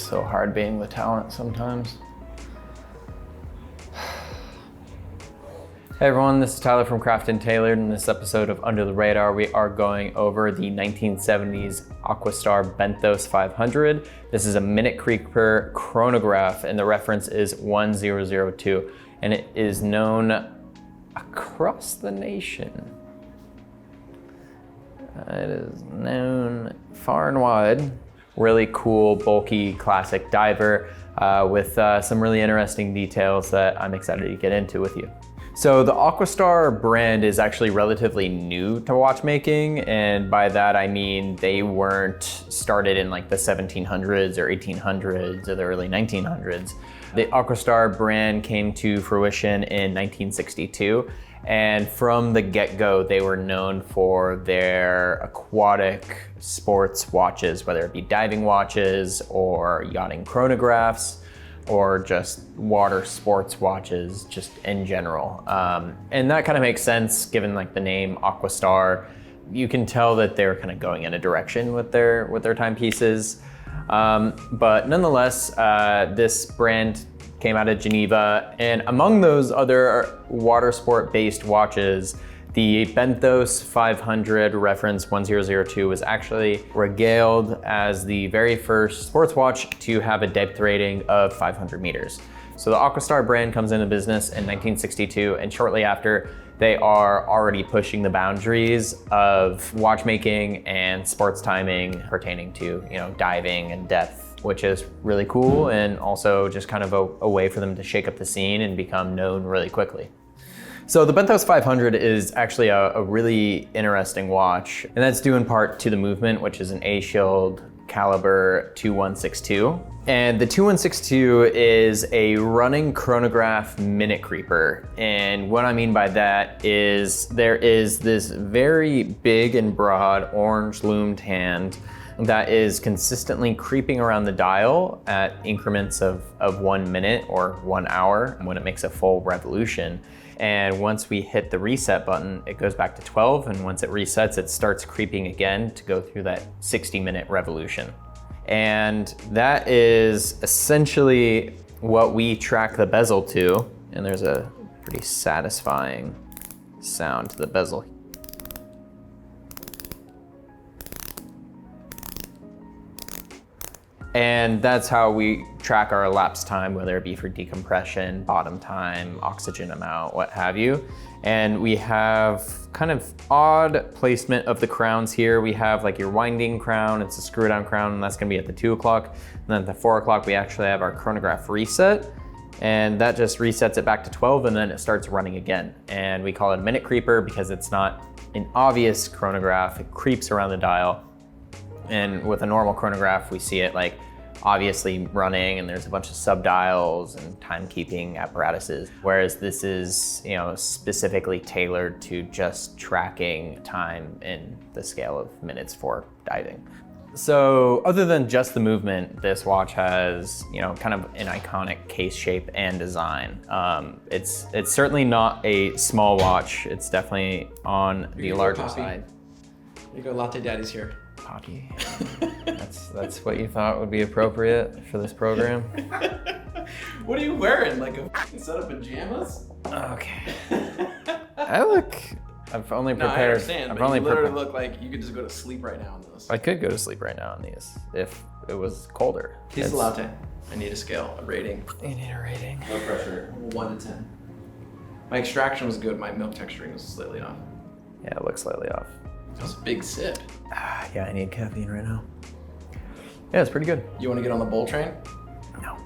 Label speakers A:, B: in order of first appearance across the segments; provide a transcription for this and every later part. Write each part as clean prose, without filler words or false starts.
A: so hard being the talent sometimes. Hey everyone, this is Tyler from Craft and Tailored. In this episode of Under the Radar, we are going over the 1970s Aquastar Benthos 500. This is a minute creeper chronograph, and the reference is 1002, and it is known across the nation. It is known far and wide. Really cool, bulky, classic diver with some really interesting details that I'm excited to get into with you. So the Aquastar brand is actually relatively new to watchmaking, and by that I mean they weren't started in like the 1700s or 1800s or the early 1900s. The Aquastar brand came to fruition in 1962, and from the get-go they were known for their aquatic sports watches, whether it be diving watches or yachting chronographs, or just water sports watches just in general. And that kind of makes sense given like the name Aquastar. You can tell that they're kind of going in a direction with their timepieces. But nonetheless, this brand came out of Geneva, and among those other water sport based watches, the Benthos 500 reference 1002 was actually regaled as the very first sports watch to have a depth rating of 500 meters. So the Aquastar brand comes into business in 1962, and shortly after, they are already pushing the boundaries of watchmaking and sports timing pertaining to, diving and depth, which is really cool, and also just kind of a way for them to shake up the scene and become known really quickly. So the Benthos 500 is actually a really interesting watch, and that's due in part to the movement, which is an A-shield caliber 2162. And the 2162 is a running chronograph minute creeper. And what I mean by that is there is this very big and broad orange loomed hand that is consistently creeping around the dial at increments of 1 minute or 1 hour when it makes a full revolution. And once we hit the reset button, it goes back to 12, and once it resets, it starts creeping again to go through that 60-minute revolution. And that is essentially what we track the bezel to, and there's a pretty satisfying sound to the bezel. And that's how we track our elapsed time, whether it be for decompression, bottom time, oxygen amount, what have you. And we have kind of odd placement of the crowns here. We have like your winding crown, it's a screw down crown, and that's gonna be at the 2 o'clock. And then at the 4 o'clock, we actually have our chronograph reset, and that just resets it back to 12, and then it starts running again. And we call it a minute creeper because it's not an obvious chronograph, it creeps around the dial. And with a normal chronograph, we see it like obviously running, and there's a bunch of subdials and timekeeping apparatuses. Whereas this is, specifically tailored to just tracking time in the scale of minutes for diving. So other than just the movement, this watch has, kind of an iconic case shape and design. It's certainly not a small watch. It's definitely on the larger side.
B: You go, Latte Daddy's here.
A: Poppy. That's what you thought would be appropriate for this program?
B: What are you wearing? Like a set of pajamas?
A: Okay. I've only prepared.
B: No, I understand,
A: I've
B: but
A: only
B: you literally
A: prepared.
B: look like you could just go to sleep right now on this.
A: I could go to sleep right now on these if it was colder.
B: Taste the latte. I need a scale, a rating.
A: You need a rating.
B: No pressure. 1 to 10. My extraction was good. My milk texturing was slightly off.
A: Yeah, it looks slightly off.
B: That was a big sip.
A: Yeah, I need caffeine right now. Yeah, it's pretty good.
B: You want to get on the bull train?
A: No.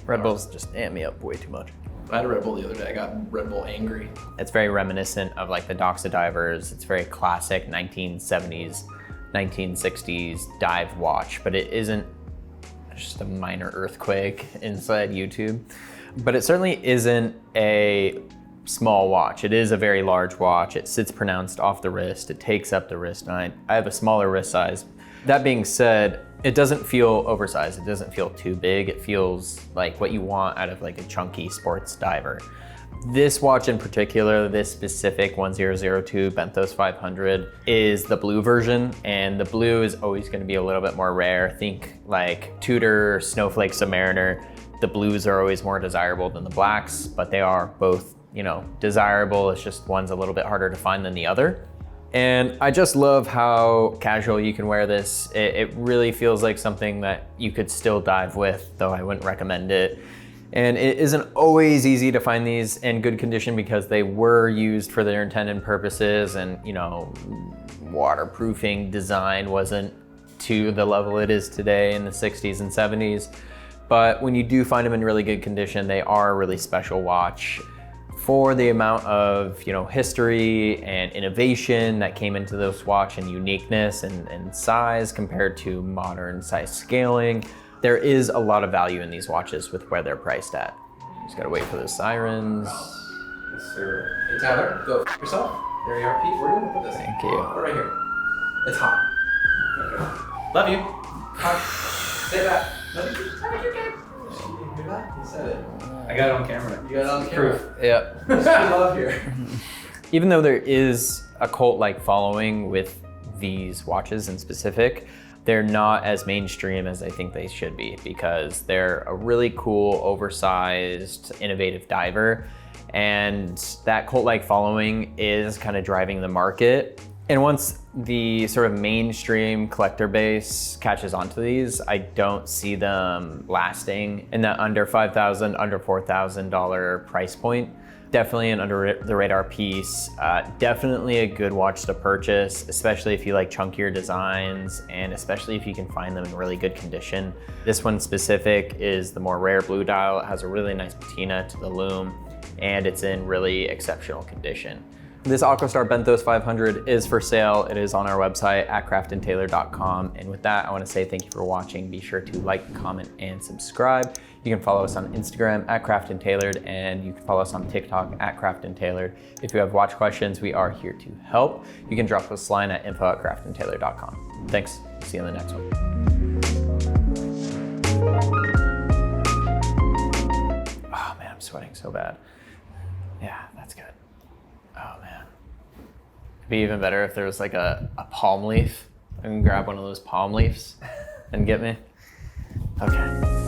A: Red Bulls just amp me up way too much.
B: I had a Red Bull the other day. I got Red Bull angry.
A: It's very reminiscent of like the Doxa divers. It's very classic 1970s, 1960s dive watch, but it isn't just a minor earthquake inside YouTube. But it certainly isn't a small watch. It is a very large watch. It sits pronounced off the wrist. It takes up the wrist. And I have a smaller wrist size. That being said, it doesn't feel oversized. It doesn't feel too big. It feels like what you want out of like a chunky sports diver. This watch in particular, this specific 1002 Benthos 500 is the blue version, and the blue is always going to be a little bit more rare. Think like Tudor, Snowflake, Submariner. The blues are always more desirable than the blacks, but they are both, you know, desirable. It's just one's a little bit harder to find than the other. And I just love how casual you can wear this. It really feels like something that you could still dive with, though I wouldn't recommend it. And it isn't always easy to find these in good condition because they were used for their intended purposes, and, you know, waterproofing design wasn't to the level it is today in the 60s and 70s. But when you do find them in really good condition, they are a really special watch. For the amount of, you know, history and innovation that came into this watch, and uniqueness and size compared to modern size scaling, there is a lot of value in these watches with where they're priced at. Just gotta wait for the sirens.
B: Yes, sir. Hey, Tyler, go f yourself. There you are, Pete. Where do you want to put this?
A: Thank you.
B: Put it right here. It's hot. Okay. Love you. Hot. Say that. Love you. You're good. You hear that? You said it.
C: I got it on camera.
B: You got it on camera.
A: Proof. Yep.
B: There's love here.
A: Even though there is a cult-like following with these watches in specific, they're not as mainstream as I think they should be, because they're a really cool, oversized, innovative diver. And that cult-like following is kind of driving the market. And once the sort of mainstream collector base catches onto these, I don't see them lasting in that under $5,000, under $4,000 price point. Definitely an under the radar piece. Definitely a good watch to purchase, especially if you like chunkier designs, and especially if you can find them in really good condition. This one specific is the more rare blue dial. It has a really nice patina to the lume, and it's in really exceptional condition. This Aquastar Benthos 500 is for sale. It is on our website at craftandtailored.com. And with that, I want to say thank you for watching. Be sure to like, comment, and subscribe. You can follow us on Instagram at craftandtailored, and you can follow us on TikTok at craftandtailored. If you have watch questions, we are here to help. You can drop us a line at info@craftandtailored.com. Thanks. See you in the next one. Oh man, I'm sweating so bad. Yeah, that's good. Oh man. It'd be even better if there was like a palm leaf. I can grab one of those palm leaves and get me. Okay.